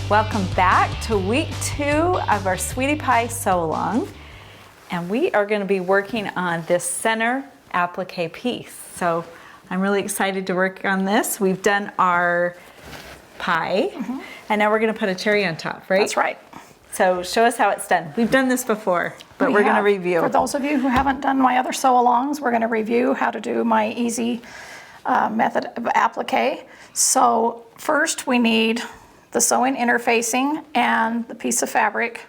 Welcome back to week 2 of our Sweetie Pie sew-along. And we are going to be working on this center applique piece. So I'm really excited to work on this. We've done our pie, and now we're going to put a cherry on top, right? That's right. So show us how it's done. We've done this before, but we're going to review. For those of you who haven't done my other sew-alongs, we're going to review how to do my easy method of applique. So first we need the sewing interfacing and the piece of fabric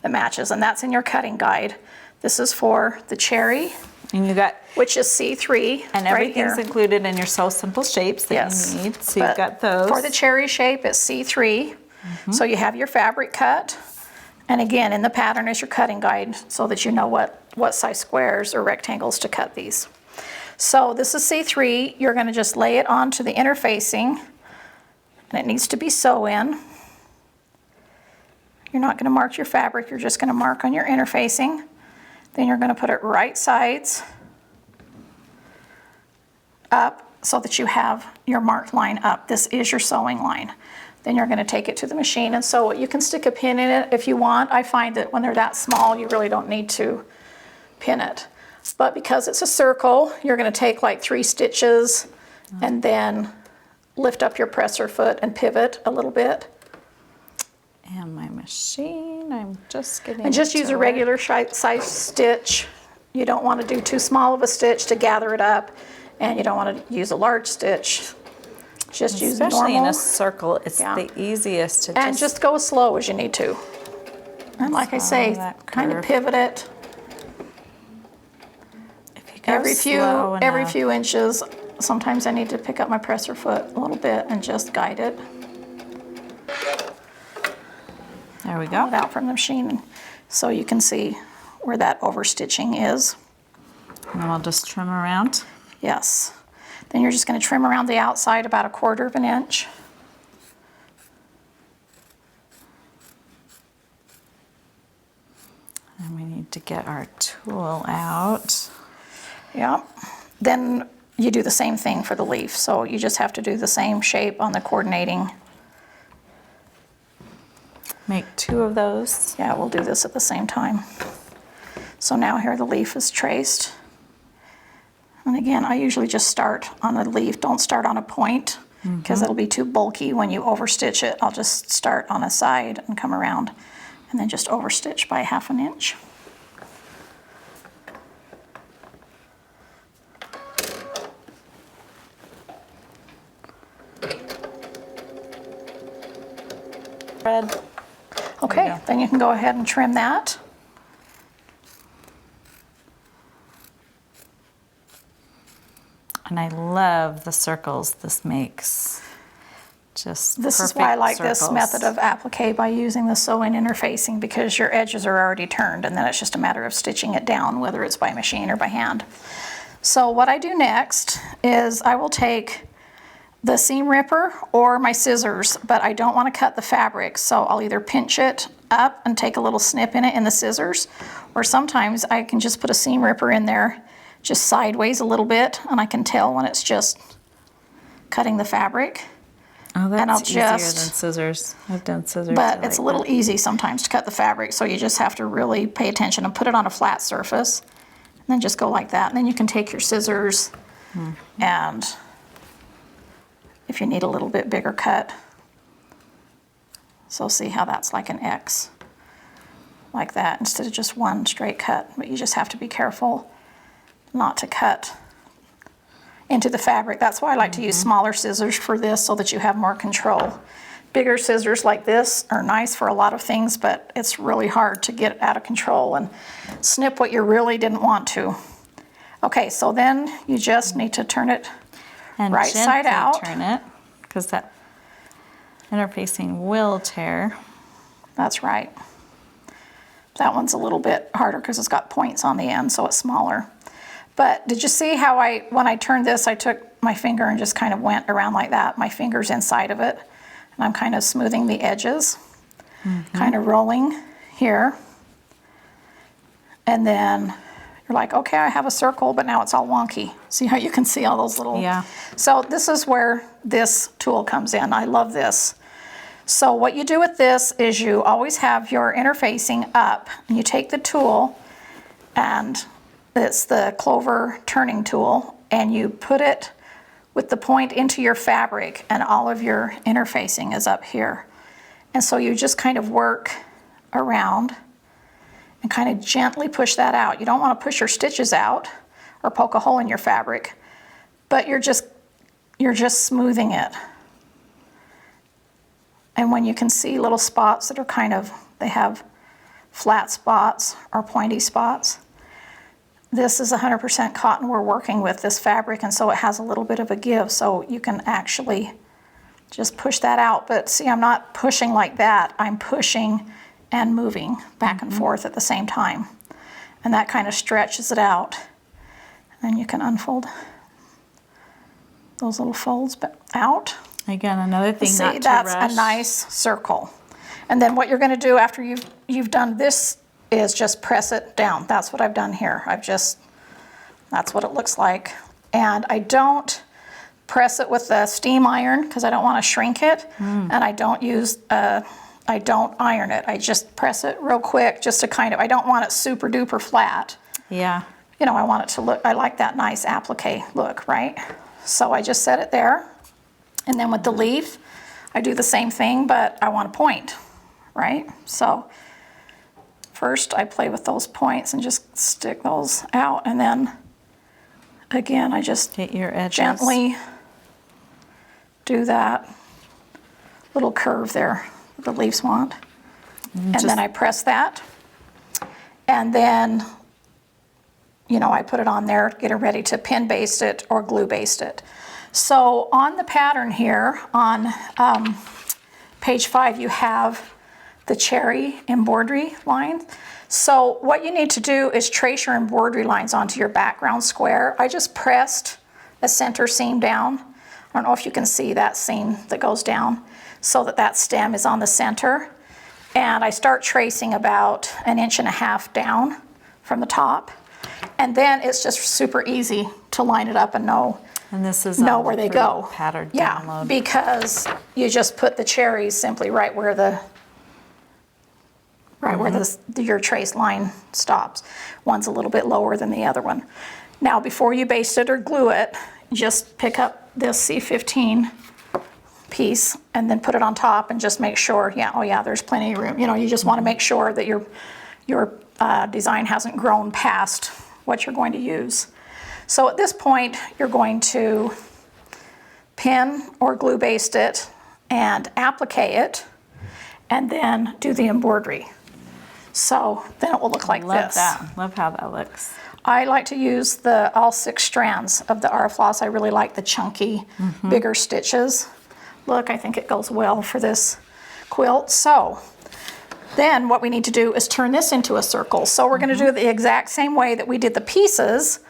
that matches, and that's in your cutting guide. This is for the cherry, and you got, which is C3, and everything's included in your Sew Simple shapes that you need. So you've got those. For the cherry shape, it's C3. So you have your fabric cut, and again, in the pattern is your cutting guide so that you know what size squares or rectangles to cut these. So this is C3. You're going to just lay it onto the interfacing, and it needs to be sew in. You're not going to mark your fabric, you're just going to mark on your interfacing. Then you're going to put it right sides up so that you have your marked line up. This is your sewing line. Then you're going to take it to the machine and sew it. You can stick a pin in it if you want. I find that when they're that small, you really don't need to pin it. But because it's a circle, you're going to take like 3 stitches and then lift up your presser foot and pivot a little bit. And my machine, I'm just getting And just use a regular size stitch. You don't want to do too small of a stitch to gather it up, and you don't want to use a large stitch. Just use normal. Especially in a circle, it's the easiest to and just go as slow as you need to. And like I say, kind of pivot it. If you go every few inches. Sometimes I need to pick up my presser foot a little bit and just guide it. There we go. Pull it out from the machine so you can see where that overstitching is. And I'll just trim around. Yes. Then you're just going to trim around the outside about 1/4 of an inch. And we need to get our tool out. Yeah. Then you do the same thing for the leaf. So you just have to do the same shape on the coordinating. Make 2 of those. Yeah, we'll do this at the same time. So now here the leaf is traced. And again, I usually just start on a leaf. Don't start on a point because it'll be too bulky when you overstitch it. I'll just start on a side and come around and then just overstitch by 1/2 an inch. Thread. Okay, then you can go ahead and trim that. And I love the circles this makes. Just This is why I like this method of applique by using the sewing interfacing, because your edges are already turned and then it's just a matter of stitching it down, whether it's by machine or by hand. So what I do next is I will take the seam ripper or my scissors, but I don't want to cut the fabric, so I'll either pinch it up and take a little snip in it in the scissors, or sometimes I can just put a seam ripper in there just sideways a little bit, and I can tell when it's just cutting the fabric. Oh, that's and I'll easier than scissors. I've done scissors. But it's a little easy sometimes to cut the fabric, so you just have to really pay attention and put it on a flat surface, and then just go like that. And then you can take your scissors and if you need a little bit bigger cut. So see how that's like an X, like that, instead of just one straight cut. But you just have to be careful not to cut into the fabric. That's why I like to use smaller scissors for this, so that you have more control. Bigger scissors like this are nice for a lot of things, but it's really hard to get out of control and snip what you really didn't want to. Okay, so then you just need to turn it and right side out. Turn it, because that interfacing will tear. That's right. That one's a little bit harder because it's got points on the end, so it's smaller. But did you see how when I turned this, I took my finger and just kind of went around like that. My finger's inside of it, and I'm kind of smoothing the edges, kind of rolling here. And then you're like, okay, I have a circle, but now it's all wonky. See how you can see all those little... Yeah. So this is where this tool comes in. I love this. So what you do with this is you always have your interfacing up, and you take the tool, and it's the Cloward turning tool, and you put it with the point into your fabric, and all of your interfacing is up here. And so you just kind of work around and kind of gently push that out. You don't want to push your stitches out or poke a hole in your fabric, but you're just smoothing it. And when you can see little spots that are kind of, they have flat spots or pointy spots, this is 100% cotton we're working with, this fabric, and so it has a little bit of a give, so you can actually just push that out. But see, I'm not pushing like that. I'm pushing and moving back and forth at the same time. And that kind of stretches it out. And you can unfold those little folds out. Again, another thing not to that's rush. a nice circle. And then what you're going to do after you've done this is just press it down. That's what I've done here. That's what it looks like. And I don't press it with a steam iron because I don't want to shrink it. And I don't iron it. I just press it real quick just to kind of, I don't want it super duper flat. Yeah. You know, I want it to look, I like that nice applique look, right? So I just set it there. And then with the leaf, I do the same thing, but I want a point, right? So first I play with those points and just stick those out. And then again, I just get your edges. Gently do that little curve there that the leaves want. And then I press that. And then, you know, I put it on there, get it ready to pin baste it or glue baste it. So on the pattern here on page 5, you have the cherry embroidery line. So what you need to do is trace your embroidery lines onto your background square. I just pressed a center seam down. I don't know if you can see that seam that goes down, so that stem is on the center. And I start tracing about 1.5 inches down from the top. And then it's just super easy to line it up and know where they go. Pattern yeah, download. Because you just put the cherries simply right where your trace line stops. One's a little bit lower than the other one. Now, before you baste it or glue it, just pick up this C15 piece and then put it on top and just make sure, there's plenty of room. You know, you just want to make sure that your design hasn't grown past what you're going to use. So at this point, you're going to pin or glue baste it and applique it, and then do the embroidery. So then it will look like Love this. that. Love how that looks. I like to use all 6 strands of the Arafloss. I really like the chunky, bigger stitches. Look, I think it goes well for this quilt. So then what we need to do is turn this into a circle. So we're going to do it the exact same way that we did the pieces,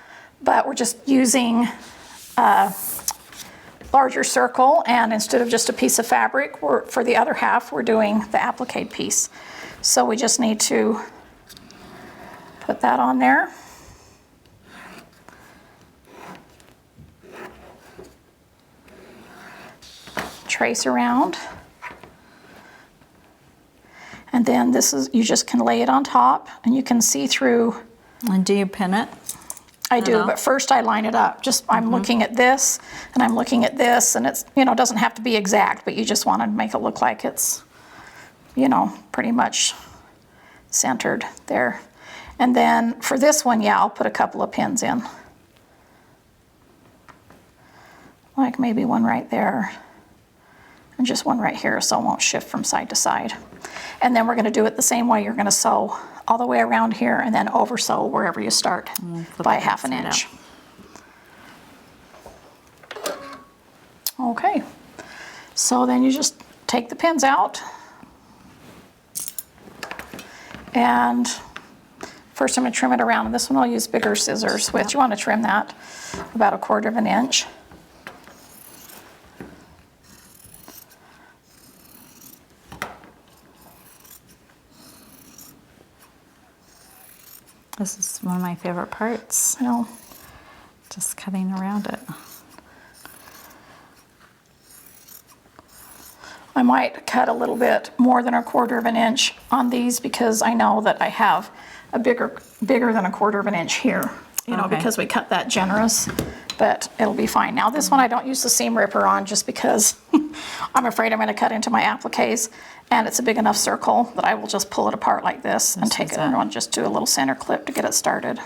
but we're just using a larger circle, and instead of just a piece of fabric, for the other half, we're doing the applique piece. So we just need to put that on there. Trace around. And then you just can lay it on top, and you can see through. And do you pin it? I do, but first I line it up. I'm looking at this, and I'm looking at this, and it's, it doesn't have to be exact, but you just want to make it look like it's, pretty much centered there. And then for this one, I'll put a couple of pins in. Like maybe one right there, and just one right here, so it won't shift from side to side. And then we're going to do it the same way. You're going to sew all the way around here and then over sew wherever you start by 1/2 inch. Okay, so then you just take the pins out, and first I'm going to trim it around, and this one I'll use bigger scissors with. You want to trim that about 1/4 inch. This is one of my favorite parts. Just cutting around it. I might cut a little bit more than 1/4 of an inch on these because I know that I have a bigger than 1/4 of an inch here, you know, Okay. because we cut that generous, but it'll be fine. Now this one I don't use the seam ripper on just because I'm afraid I'm going to cut into my appliques, and it's a big enough circle that I will just pull it apart like this and take it and just do a little center clip to get it started.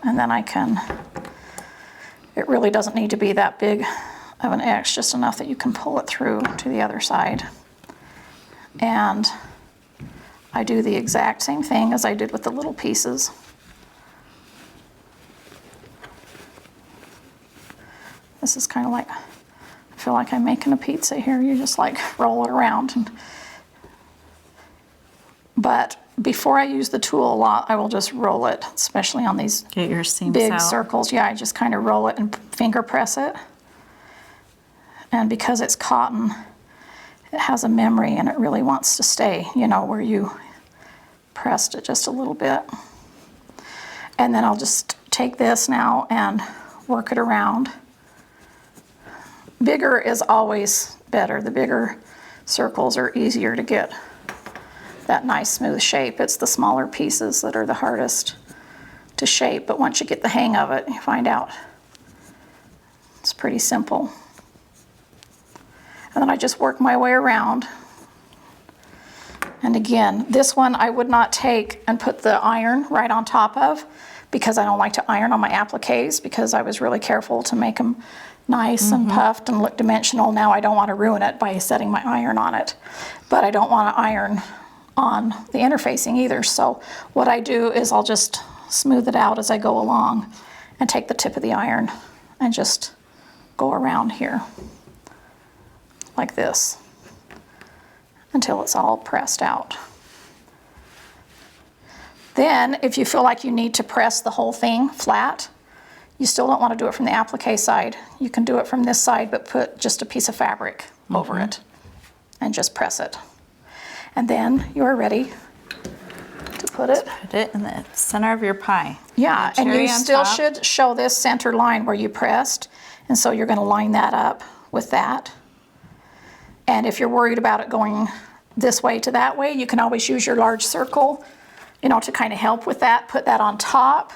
And then I can, it really doesn't need to be that big of an X, just enough that you can pull it through to the other side. And I do the exact same thing as I did with the little pieces. This is kind of like, I feel like I'm making a pizza here. You just like roll it around. But before I use the tool a lot, I will just roll it, especially on these Get your seams big out. circles. Yeah, I just kind of roll it and finger press it. And because it's cotton, it has a memory and it really wants to stay, you know, where you pressed it just a little bit. And then I'll just take this now and work it around. Bigger is always better. The bigger circles are easier to get that nice smooth shape. It's the smaller pieces that are the hardest to shape, but once you get the hang of it, you find out it's pretty simple. And then I just work my way around. And again, this one I would not take and put the iron right on top of, because I don't like to iron on my appliques, because I was really careful to make them nice and puffed and look dimensional. Now I don't want to ruin it by setting my iron on it, but I don't want to iron on the interfacing either. So what I do is I'll just smooth it out as I go along and take the tip of the iron and just go around here like this until it's all pressed out. Then if you feel like you need to press the whole thing flat, you still don't want to do it from the applique side. You can do it from this side, but put just a piece of fabric over it and just press it. And then you're ready to put it. Put it in the center of your pie. Yeah, and cherry you on still top. should show this center line where you pressed. And so you're going to line that up with that. And if you're worried about it going this way to that way, you can always use your large circle, you know, to kind of help with that. Put that on top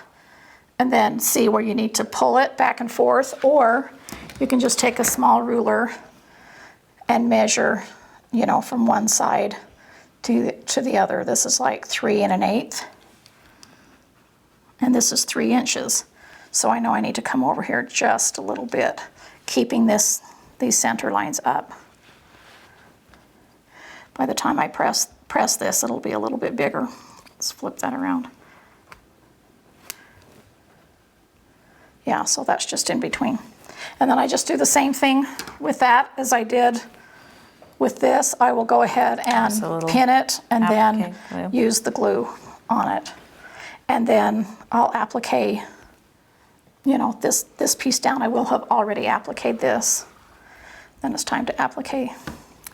and then see where you need to pull it back and forth. Or you can just take a small ruler and measure, you know, from one side to the other. This is like 3 1/8. And this is 3 inches. So I know I need to come over here just a little bit, keeping these center lines up. By the time I press this, it'll be a little bit bigger. Let's flip that around. Yeah, so that's just in between. And then I just do the same thing with that as I did with this. I will go ahead and pin it and then use the glue on it. And then I'll applique, you know, this piece down. I will have already appliqued this. Then it's time to applique.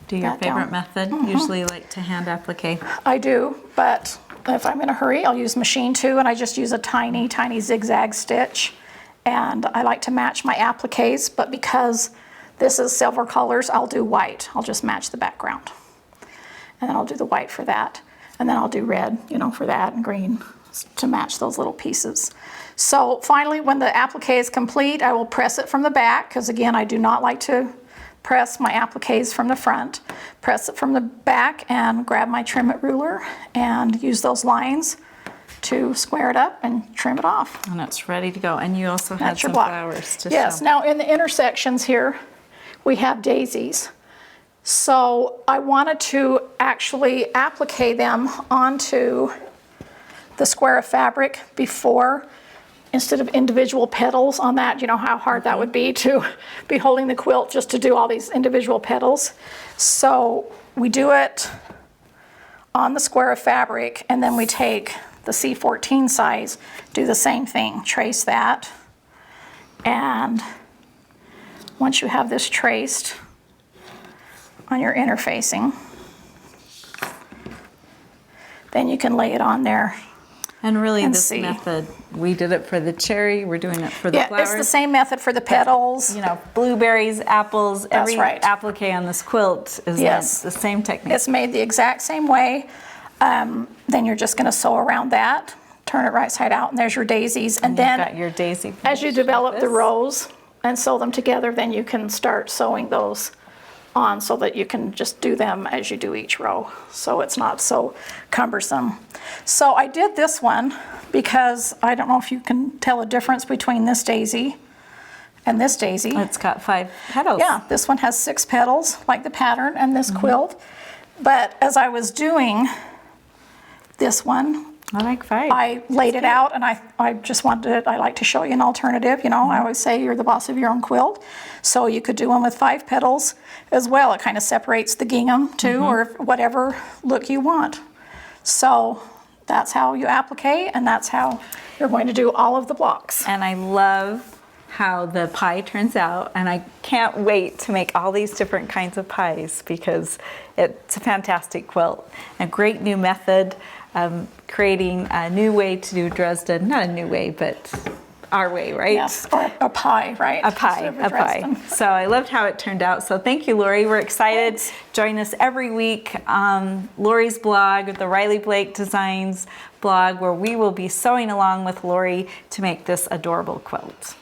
Do your favorite method? Usually like to hand applique. I do, but if I'm in a hurry, I'll use machine too, and I just use a tiny, tiny zigzag stitch. And I like to match my appliques, but because this is silver colors, I'll do white. I'll just match the background. And then I'll do the white for that. And then I'll do red, you know, for that, and green to match those little pieces. So finally, when the applique is complete, I will press it from the back, because again, I do not like to press my appliques from the front. Press it from the back and grab my trim it ruler and use those lines to square it up and trim it off. And it's ready to go. And you also had some flowers to show. Yes, now in the intersections here, we have daisies. So I wanted to actually applique them onto the square of fabric before, instead of individual petals on that. You know how hard that would be to be holding the quilt just to do all these individual petals. So we do it on the square of fabric, and then we take the C14 size, do the same thing, trace that. And once you have this traced on your interfacing, then you can lay it on there And really and this see. method, we did it for the cherry, we're doing it for the Yeah, flowers. it's the same method for the petals. You know, blueberries, apples, every right. applique on this quilt is Yes. the same technique. It's made the exact same way. Then you're just going to sew around that, turn it right side out, and there's your daisies. And You've then got your daisy. as you develop the this. rows and sew them together, then you can start sewing those on so that you can just do them as you do each row, so it's not so cumbersome. So I did this one because I don't know if you can tell a difference between this daisy and this daisy. It's got 5 petals. Yeah, this one has 6 petals, like the pattern, and this quilt. But as I was doing this one, I like 5. I laid it out, and I just wanted it, I like to show you an alternative. You know, I always say you're the boss of your own quilt. So you could do one with 5 petals as well. It kind of separates the gingham too, or whatever look you want. So that's how you applique, and that's how you're going to do all of the blocks. And I love how the pie turns out, and I can't wait to make all these different kinds of pies because it's a fantastic quilt. A great new method, creating a new way to do Dresden. Not a new way, but our way, right? Yes, or a pie, right? A pie, Instead of a pie. Dresden. So I loved how it turned out. So thank you, Lori. We're excited. Thanks. Join us every week on Lori's blog, the Riley Blake Designs blog, where we will be sewing along with Lori to make this adorable quilt.